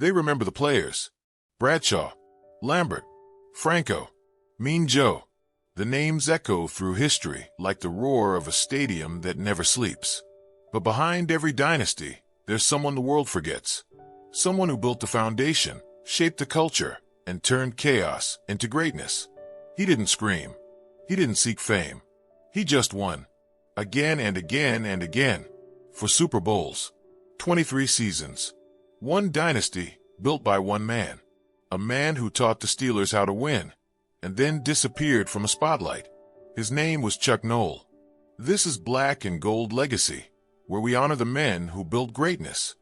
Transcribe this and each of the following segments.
They remember the players: Bradshaw, Lambert, Franco, Mean Joe. The names echo through history like the roar of a stadium that never sleeps. But behind every dynasty, there's someone the world forgets. Someone who built the foundation, shaped the culture, and turned chaos into greatness. He didn't scream. He didn't seek fame. He just won. Again and again and again. For Super Bowls. 23 seasons. One dynasty, built by one man. A man who taught the Steelers how to win, and then disappeared from a spotlight. His name was Chuck Noll. This is Black and Gold Legacy, where we honor the men who built greatness,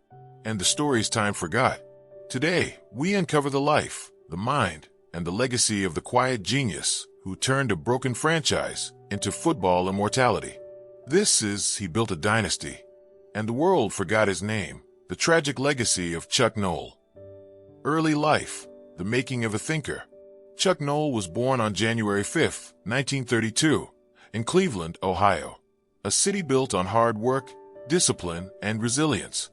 and the stories time forgot. Today, we uncover the life, the mind, and the legacy of the quiet genius who turned a broken franchise into football immortality. This is He Built a Dynasty, and the world forgot his name, the tragic legacy of Chuck Noll. Early life, the making of a thinker. Chuck Noll was born on January 5, 1932, in Cleveland, Ohio, a city built on hard work, discipline, and resilience.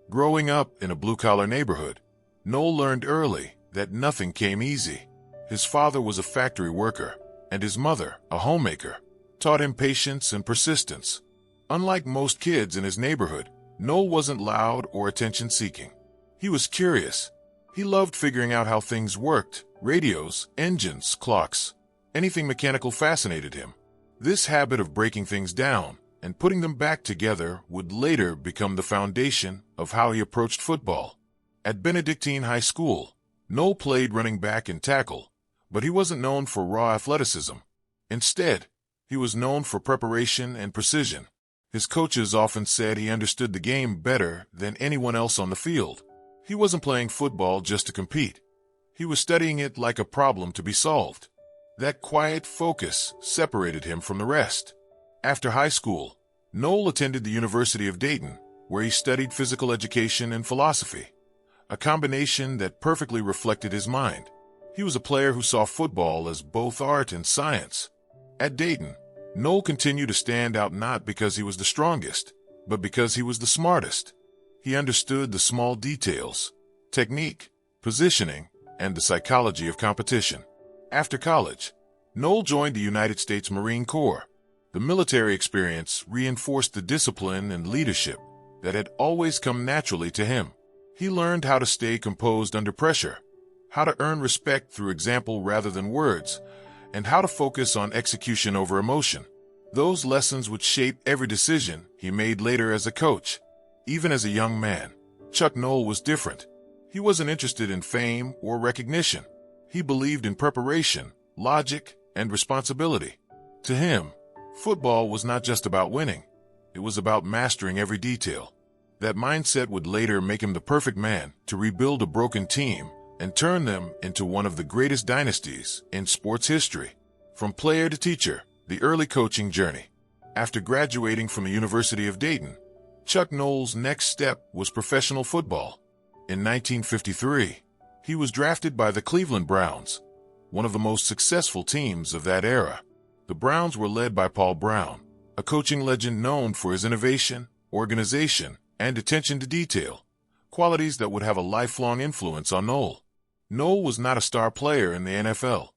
Growing up in a blue-collar neighborhood, Noll learned early that nothing came easy. His father was a factory worker, and his mother, a homemaker, taught him patience and persistence. Unlike most kids in his neighborhood, Noll wasn't loud or attention-seeking. He was curious. He loved figuring out how things worked: radios, engines, clocks. Anything mechanical fascinated him. This habit of breaking things down and putting them back together would later become the foundation of how he approached football. At Benedictine High School, Noll played running back and tackle, but he wasn't known for raw athleticism. Instead, he was known for preparation and precision. His coaches often said he understood the game better than anyone else on the field. He wasn't playing football just to compete. He was studying it like a problem to be solved. That quiet focus separated him from the rest. After high school, Noll attended the University of Dayton, where he studied physical education and philosophy, a combination that perfectly reflected his mind. He was a player who saw football as both art and science. At Dayton, Noll continued to stand out not because he was the strongest, but because he was the smartest. He understood the small details, technique, positioning, and the psychology of competition. After college, Noll joined the United States Marine Corps. The military experience reinforced the discipline and leadership that had always come naturally to him. He learned how to stay composed under pressure, how to earn respect through example rather than words, and how to focus on execution over emotion. Those lessons would shape every decision he made later as a coach. Even as a young man, Chuck Noll was different. He wasn't interested in fame or recognition. He believed in preparation, logic, and responsibility. To him, football was not just about winning. It was about mastering every detail. That mindset would later make him the perfect man to rebuild a broken team and turn them into one of the greatest dynasties in sports history. From player to teacher, the early coaching journey. After graduating from the University of Dayton, Chuck Noll's next step was professional football. In 1953, he was drafted by the Cleveland Browns, one of the most successful teams of that era. The Browns were led by Paul Brown, a coaching legend known for his innovation, organization, and attention to detail, qualities that would have a lifelong influence on Noll. Noll was not a star player in the NFL.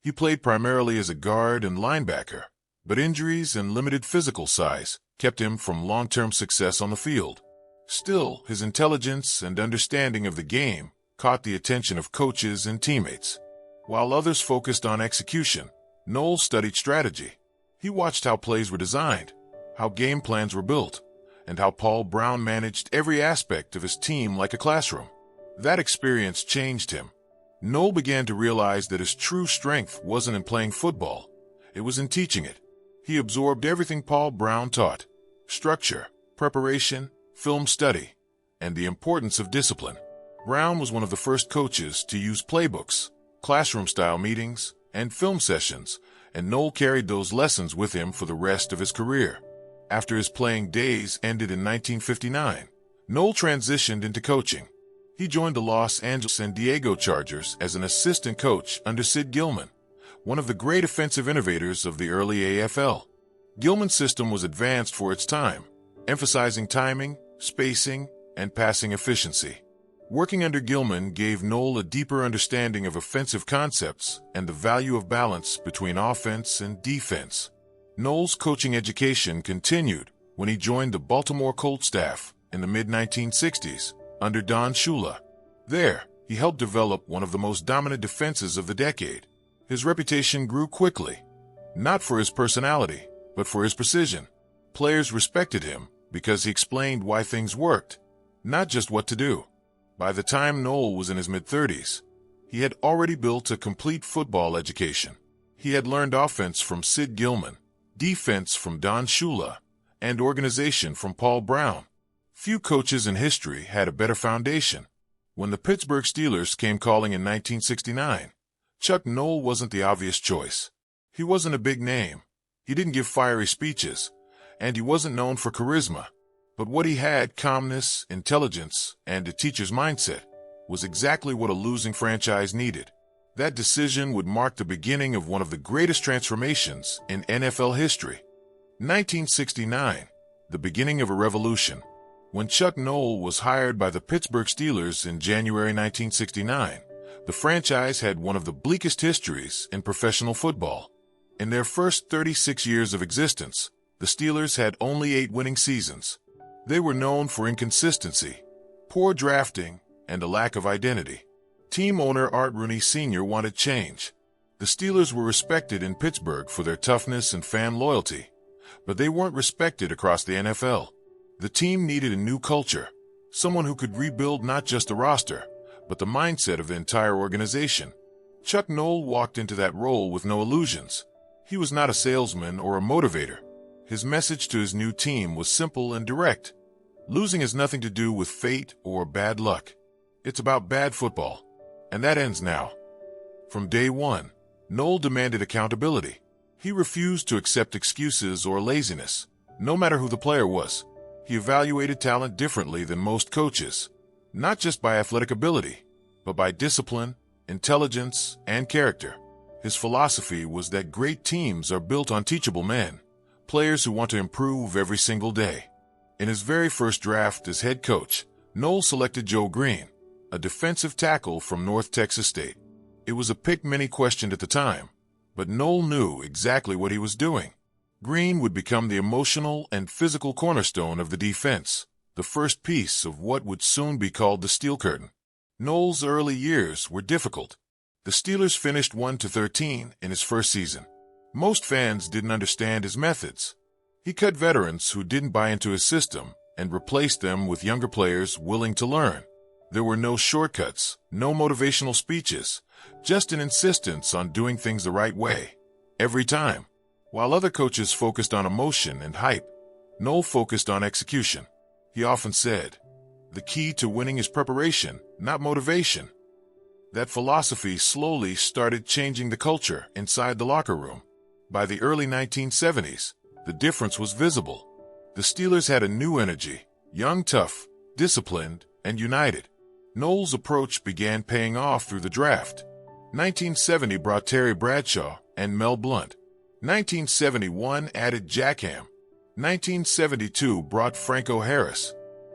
He played primarily as a guard and linebacker, but injuries and limited physical size kept him from long-term success on the field. Still, his intelligence and understanding of the game caught the attention of coaches and teammates. While others focused on execution, Noll studied strategy. He watched how plays were designed, how game plans were built, and how Paul Brown managed every aspect of his team like a classroom. That experience changed him. Noll began to realize that his true strength wasn't in playing football. It was in teaching it. He absorbed everything Paul Brown taught: structure, preparation, film study, and the importance of discipline. Brown was one of the first coaches to use playbooks, classroom-style meetings, and film sessions, and Noll carried those lessons with him for the rest of his career. After his playing days ended in 1959, Noll transitioned into coaching. He joined the Los Angeles San Diego Chargers as an assistant coach under Sid Gilman, one of the great offensive innovators of the early AFL. Gilman's system was advanced for its time, emphasizing timing, spacing, and passing efficiency. Working under Gilman gave Noll a deeper understanding of offensive concepts and the value of balance between offense and defense. Noll's coaching education continued when he joined the Baltimore Colts staff in the mid-1960s under Don Shula. There, he helped develop one of the most dominant defenses of the decade. His reputation grew quickly, not for his personality, but for his precision. Players respected him because he explained why things worked, not just what to do. By the time Noll was in his mid-30s, he had already built a complete football education. He had learned offense from Sid Gilman, defense from Don Shula, and organization from Paul Brown. Few coaches in history had a better foundation. When the Pittsburgh Steelers came calling in 1969, Chuck Noll wasn't the obvious choice. He wasn't a big name, he didn't give fiery speeches, and he wasn't known for charisma. But what he had, calmness, intelligence, and a teacher's mindset, was exactly what a losing franchise needed. That decision would mark the beginning of one of the greatest transformations in NFL history. 1969, the beginning of a revolution. When Chuck Noll was hired by the Pittsburgh Steelers in January 1969, the franchise had one of the bleakest histories in professional football. In their first 36 years of existence, the Steelers had only 8 winning seasons. They were known for inconsistency, poor drafting, and a lack of identity. Team owner Art Rooney Sr. wanted change. The Steelers were respected in Pittsburgh for their toughness and fan loyalty, but they weren't respected across the NFL. The team needed a new culture, someone who could rebuild not just the roster, but the mindset of the entire organization. Chuck Noll walked into that role with no illusions. He was not a salesman or a motivator. His message to his new team was simple and direct. Losing has nothing to do with fate or bad luck. It's about bad football, and that ends now. From day one, Noll demanded accountability. He refused to accept excuses or laziness, no matter who the player was. He evaluated talent differently than most coaches, not just by athletic ability, but by discipline, intelligence, and character. His philosophy was that great teams are built on teachable men, players who want to improve every single day. In his very first draft as head coach, Noll selected Joe Green, a defensive tackle from North Texas State. It was a pick many questioned at the time, but Noll knew exactly what he was doing. Green would become the emotional and physical cornerstone of the defense, the first piece of what would soon be called the Steel Curtain. Noll's early years were difficult. The Steelers finished 1-13 in his first season. Most fans didn't understand his methods. He cut veterans who didn't buy into his system and replaced them with younger players willing to learn. There were no shortcuts, no motivational speeches, just an insistence on doing things the right way, every time. While other coaches focused on emotion and hype, Noll focused on execution. He often said, "The key to winning is preparation, not motivation." That philosophy slowly started changing the culture inside the locker room. By the early 1970s, the difference was visible. The Steelers had a new energy, young, tough, disciplined, and united. Noll's approach began paying off through the draft. 1970 brought Terry Bradshaw and Mel Blount. 1971 added Jack Ham. 1972 brought Franco Harris.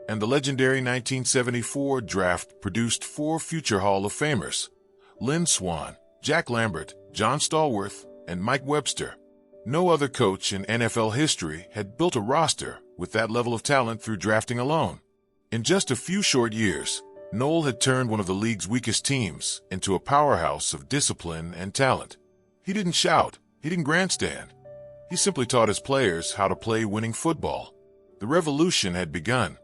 And the legendary 1974 draft produced 4 future Hall of Famers: Lynn Swann, Jack Lambert, John Stallworth, and Mike Webster. No other coach in NFL history had built a roster with that level of talent through drafting alone. In just a few short years, Noll had turned one of the league's weakest teams into a powerhouse of discipline and talent. He didn't shout. He didn't grandstand. He simply taught his players how to play winning football. The revolution had begun,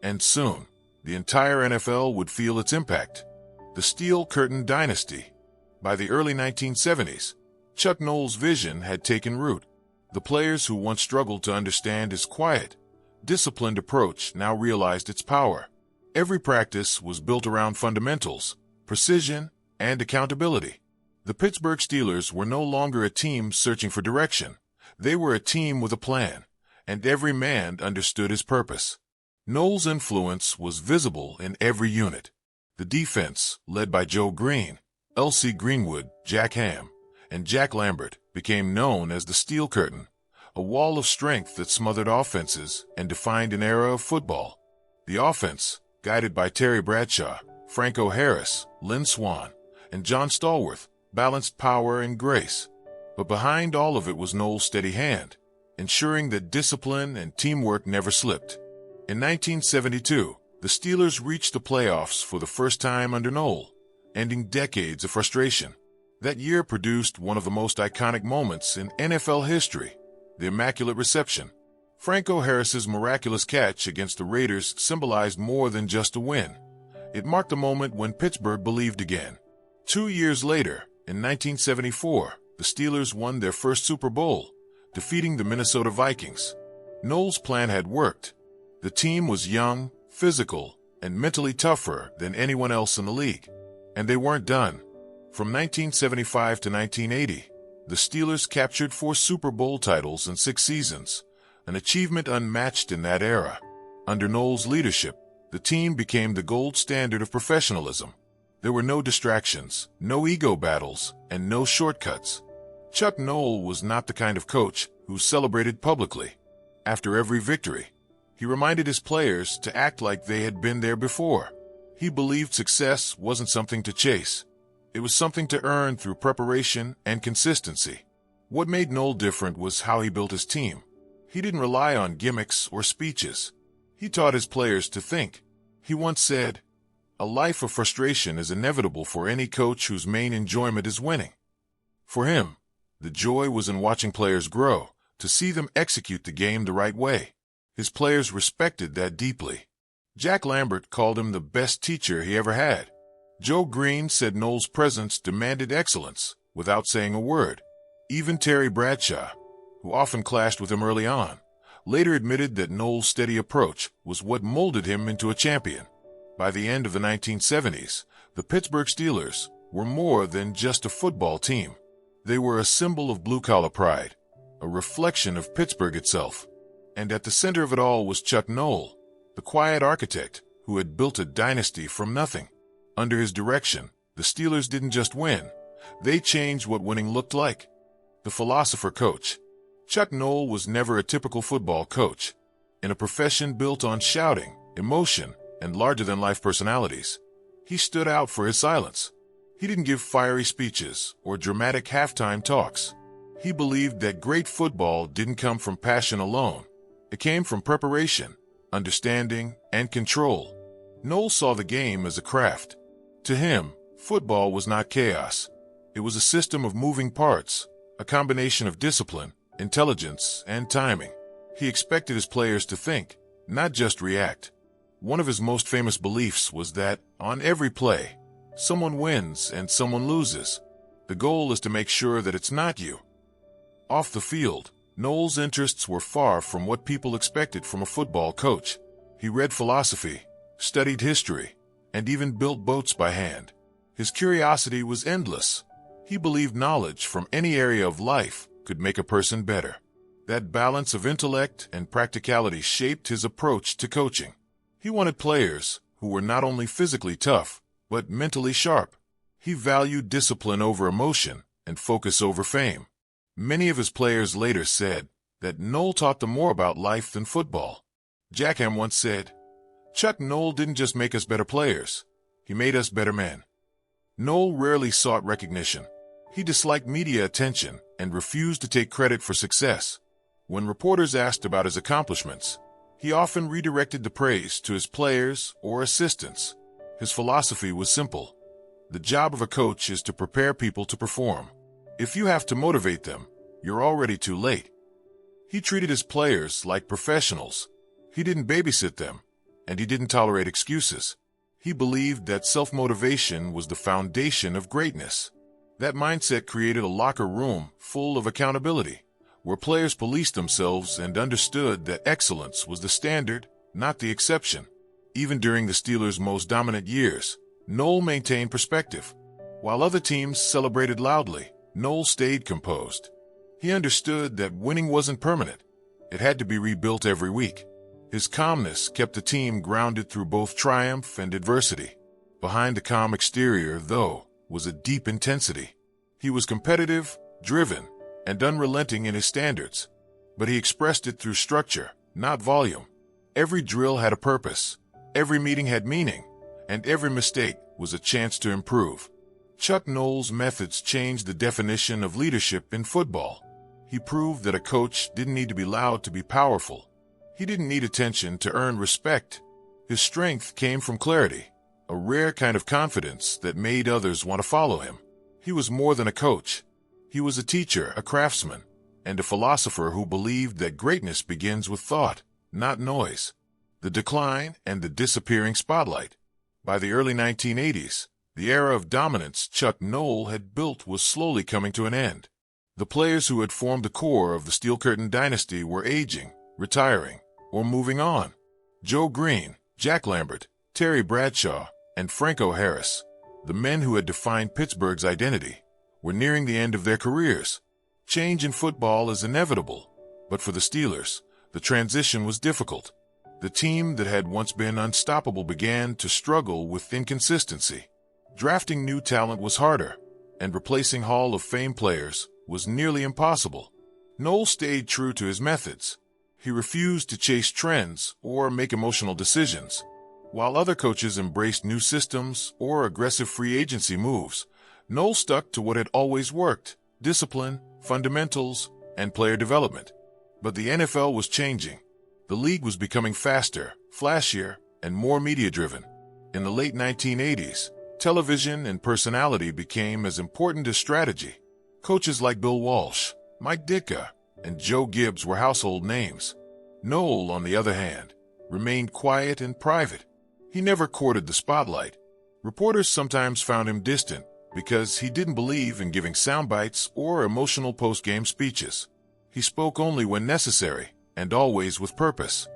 and soon, the entire NFL would feel its impact. The Steel Curtain Dynasty. By the early 1970s, Chuck Noll's vision had taken root. The players who once struggled to understand his quiet, disciplined approach now realized its power. Every practice was built around fundamentals, precision, and accountability. The Pittsburgh Steelers were no longer a team searching for direction. They were a team with a plan, and every man understood his purpose. Noll's influence was visible in every unit. The defense, led by Joe Green, L.C. Greenwood, Jack Ham, and Jack Lambert, became known as the Steel Curtain, a wall of strength that smothered offenses and defined an era of football. The offense, guided by Terry Bradshaw, Franco Harris, Lynn Swann, and John Stallworth balanced power and grace. But behind all of it was Noll's steady hand, ensuring that discipline and teamwork never slipped. In 1972, the Steelers reached the playoffs for the first time under Noll, ending decades of frustration. That year produced one of the most iconic moments in NFL history, the Immaculate Reception. Franco Harris's miraculous catch against the Raiders symbolized more than just a win. It marked a moment when Pittsburgh believed again. 2 years later, in 1974, the Steelers won their first Super Bowl, defeating the Minnesota Vikings. Noll's plan had worked. The team was young, physical, and mentally tougher than anyone else in the league. And they weren't done. From 1975 to 1980, the Steelers captured 4 Super Bowl titles in 6 seasons, an achievement unmatched in that era. Under Noll's leadership, the team became the gold standard of professionalism. There were no distractions, no ego battles, and no shortcuts. Chuck Noll was not the kind of coach who celebrated publicly. After every victory, he reminded his players to act like they had been there before. He believed success wasn't something to chase. It was something to earn through preparation and consistency. What made Noll different was how he built his team. He didn't rely on gimmicks or speeches. He taught his players to think. He once said, "A life of frustration is inevitable for any coach whose main enjoyment is winning." For him, the joy was in watching players grow, to see them execute the game the right way. His players respected that deeply. Jack Lambert called him the best teacher he ever had. Joe Green said Noll's presence demanded excellence without saying a word. Even Terry Bradshaw, who often clashed with him early on, later admitted that Noll's steady approach was what molded him into a champion. By the end of the 1970s, the Pittsburgh Steelers were more than just a football team. They were a symbol of blue-collar pride, a reflection of Pittsburgh itself. And at the center of it all was Chuck Noll, the quiet architect who had built a dynasty from nothing. Under his direction, the Steelers didn't just win, they changed what winning looked like. The philosopher coach. Chuck Noll was never a typical football coach. In a profession built on shouting, emotion, and larger-than-life personalities, he stood out for his silence. He didn't give fiery speeches or dramatic halftime talks. He believed that great football didn't come from passion alone. It came from preparation, understanding, and control. Noll saw the game as a craft. To him, football was not chaos. It was a system of moving parts, a combination of discipline, intelligence, and timing. He expected his players to think, not just react. One of his most famous beliefs was that, on every play, someone wins and someone loses. The goal is to make sure that it's not you. Off the field, Noll's interests were far from what people expected from a football coach. He read philosophy, studied history, and even built boats by hand. His curiosity was endless. He believed knowledge from any area of life could make a person better. That balance of intellect and practicality shaped his approach to coaching. He wanted players who were not only physically tough, but mentally sharp. He valued discipline over emotion and focus over fame. Many of his players later said that Noll taught them more about life than football. Jack Ham once said, "Chuck Noll didn't just make us better players, he made us better men." Noll rarely sought recognition. He disliked media attention and refused to take credit for success. When reporters asked about his accomplishments, he often redirected the praise to his players or assistants. His philosophy was simple. The job of a coach is to prepare people to perform. If you have to motivate them, you're already too late. He treated his players like professionals. He didn't babysit them, and he didn't tolerate excuses. He believed that self-motivation was the foundation of greatness. That mindset created a locker room full of accountability, where players policed themselves and understood that excellence was the standard, not the exception. Even during the Steelers' most dominant years, Noll maintained perspective. While other teams celebrated loudly, Noll stayed composed. He understood that winning wasn't permanent. It had to be rebuilt every week. His calmness kept the team grounded through both triumph and adversity. Behind the calm exterior, though, was a deep intensity. He was competitive, driven, and unrelenting in his standards. But he expressed it through structure, not volume. Every drill had a purpose. Every meeting had meaning. and every mistake was a chance to improve. Chuck Noll's methods changed the definition of leadership in football. He proved that a coach didn't need to be loud to be powerful. He didn't need attention to earn respect. His strength came from clarity, a rare kind of confidence that made others want to follow him. He was more than a coach. He was a teacher, a craftsman, and a philosopher who believed that greatness begins with thought, not noise. The decline and the disappearing spotlight. By the early 1980s, the era of dominance Chuck Noll had built was slowly coming to an end. The players who had formed the core of the Steel Curtain Dynasty were aging, retiring, or moving on. Joe Green, Jack Lambert, Terry Bradshaw, and Franco Harris, the men who had defined Pittsburgh's identity, were nearing the end of their careers. Change in football is inevitable, but for the Steelers, the transition was difficult. The team that had once been unstoppable began to struggle with inconsistency. Drafting new talent was harder, and replacing Hall of Fame players was nearly impossible. Noll stayed true to his methods. He refused to chase trends or make emotional decisions. While other coaches embraced new systems or aggressive free agency moves, Noll stuck to what had always worked: discipline, fundamentals, and player development. But the NFL was changing. The league was becoming faster, flashier, and more media-driven. In the late 1980s, television and personality became as important as strategy. Coaches like Bill Walsh, Mike Ditka, and Joe Gibbs were household names. Noll, on the other hand, remained quiet and private. He never courted the spotlight. Reporters sometimes found him distant because he didn't believe in giving sound bites or emotional post-game speeches. He spoke only when necessary, and always with purpose.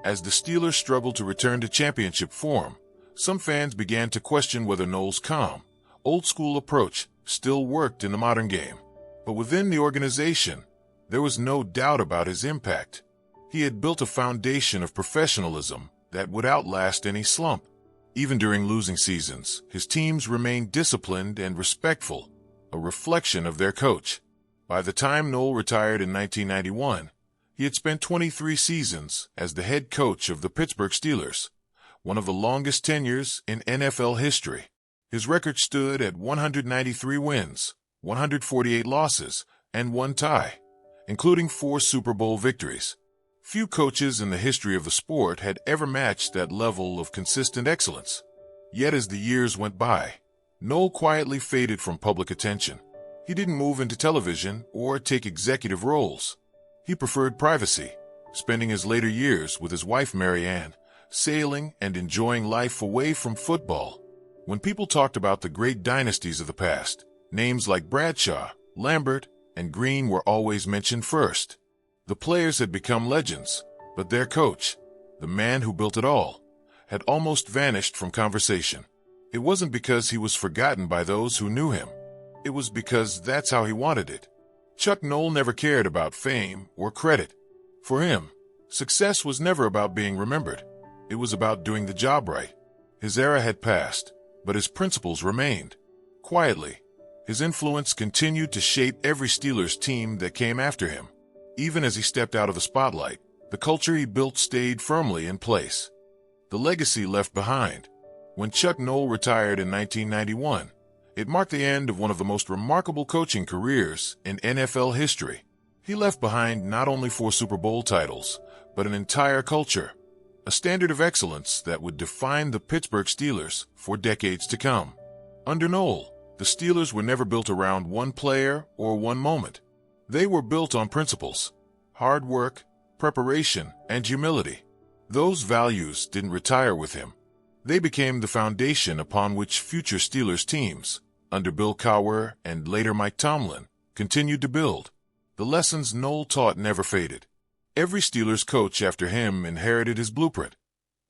As the Steelers struggled to return to championship form, some fans began to question whether Noll's calm, old-school approach still worked in the modern game. But within the organization, there was no doubt about his impact. He had built a foundation of professionalism that would outlast any slump. Even during losing seasons, his teams remained disciplined and respectful, a reflection of their coach. By the time Noll retired in 1991, he had spent 23 seasons as the head coach of the Pittsburgh Steelers, one of the longest tenures in NFL history. His record stood at 193 wins, 148 losses, and 1 tie, including 4 Super Bowl victories. Few coaches in the history of the sport had ever matched that level of consistent excellence. Yet as the years went by, Noll quietly faded from public attention. He didn't move into television or take executive roles. He preferred privacy, spending his later years with his wife Mary Ann, sailing and enjoying life away from football. When people talked about the great dynasties of the past, names like Bradshaw, Lambert, and Green were always mentioned first. The players had become legends, but their coach, the man who built it all, had almost vanished from conversation. It wasn't because he was forgotten by those who knew him. It was because that's how he wanted it. Chuck Noll never cared about fame or credit. For him, success was never about being remembered. It was about doing the job right. His era had passed, but his principles remained. Quietly, his influence continued to shape every Steelers team that came after him. Even as he stepped out of the spotlight, the culture he built stayed firmly in place. The legacy left behind. When Chuck Noll retired in 1991, it marked the end of one of the most remarkable coaching careers in NFL history. He left behind not only 4 Super Bowl titles, but an entire culture, a standard of excellence that would define the Pittsburgh Steelers for decades to come. Under Noll, the Steelers were never built around one player or one moment. They were built on principles: hard work, preparation, and humility. Those values didn't retire with him. They became the foundation upon which future Steelers teams, under Bill Cowher and later Mike Tomlin, continued to build. The lessons Noll taught never faded. Every Steelers coach after him inherited his blueprint: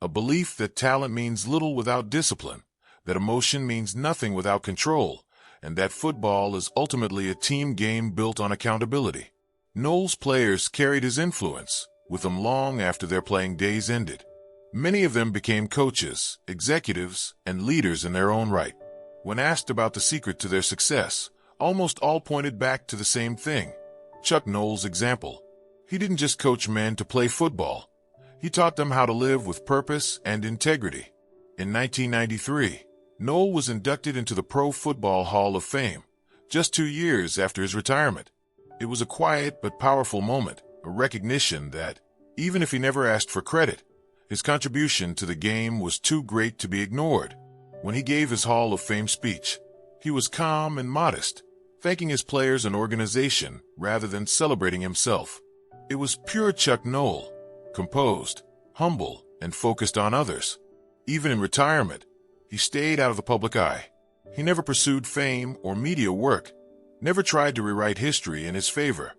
a belief that talent means little without discipline, that emotion means nothing without control, and that football is ultimately a team game built on accountability. Noll's players carried his influence with them long after their playing days ended. Many of them became coaches, executives, and leaders in their own right. When asked about the secret to their success, almost all pointed back to the same thing: Chuck Noll's example. He didn't just coach men to play football. He taught them how to live with purpose and integrity. In 1993, Noll was inducted into the Pro Football Hall of Fame, just 2 years after his retirement. It was a quiet but powerful moment, a recognition that, even if he never asked for credit, his contribution to the game was too great to be ignored. When he gave his Hall of Fame speech, he was calm and modest, thanking his players and organization rather than celebrating himself. It was pure Chuck Noll, composed, humble, and focused on others. Even in retirement, he stayed out of the public eye. He never pursued fame or media work, never tried to rewrite history in his favor.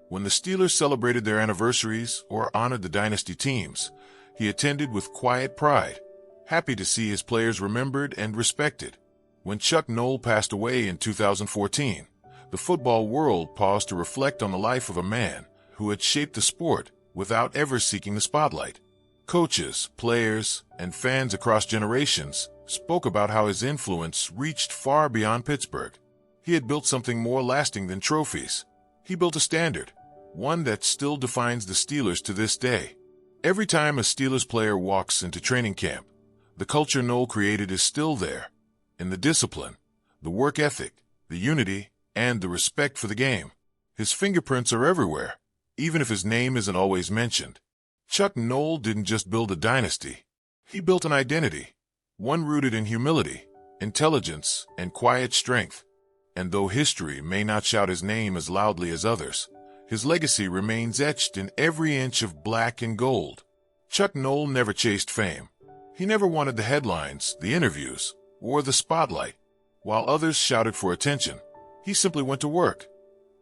When the Steelers celebrated their anniversaries or honored the Dynasty teams, he attended with quiet pride, happy to see his players remembered and respected. When Chuck Noll passed away in 2014, the football world paused to reflect on the life of a man who had shaped the sport without ever seeking the spotlight. Coaches, players, and fans across generations spoke about how his influence reached far beyond Pittsburgh. He had built something more lasting than trophies. He built a standard, one that still defines the Steelers to this day. Every time a Steelers player walks into training camp, the culture Noll created is still there. In the discipline, the work ethic, the unity, and the respect for the game. His fingerprints are everywhere, even if his name isn't always mentioned. Chuck Noll didn't just build a dynasty. He built an identity, one rooted in humility, intelligence, and quiet strength. And though history may not shout his name as loudly as others, his legacy remains etched in every inch of black and gold. Chuck Noll never chased fame. He never wanted the headlines, the interviews, or the spotlight. While others shouted for attention, he simply went to work,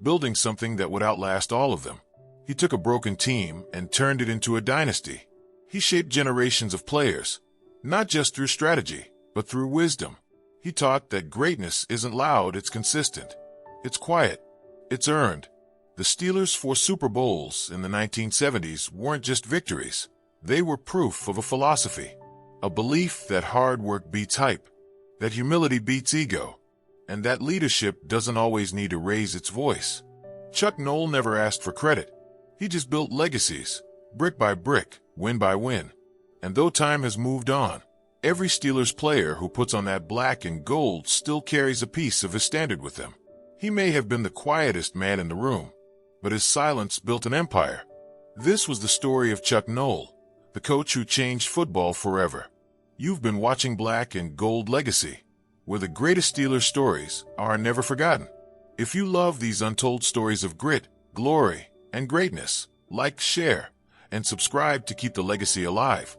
building something that would outlast all of them. He took a broken team and turned it into a dynasty. He shaped generations of players, not just through strategy, but through wisdom. He taught that greatness isn't loud, it's consistent. It's quiet. It's earned. The Steelers' 4 Super Bowls in the 1970s weren't just victories. They were proof of a philosophy, a belief that hard work beats hype, that humility beats ego, and that leadership doesn't always need to raise its voice. Chuck Noll never asked for credit. He just built legacies, brick by brick, win by win. And though time has moved on, every Steelers player who puts on that black and gold still carries a piece of his standard with them. He may have been the quietest man in the room, but his silence built an empire. This was the story of Chuck Noll, the coach who changed football forever. You've been watching Black and Gold Legacy, where the greatest Steelers stories are never forgotten. If you love these untold stories of grit, glory, and greatness, like, share, and subscribe to keep the legacy alive.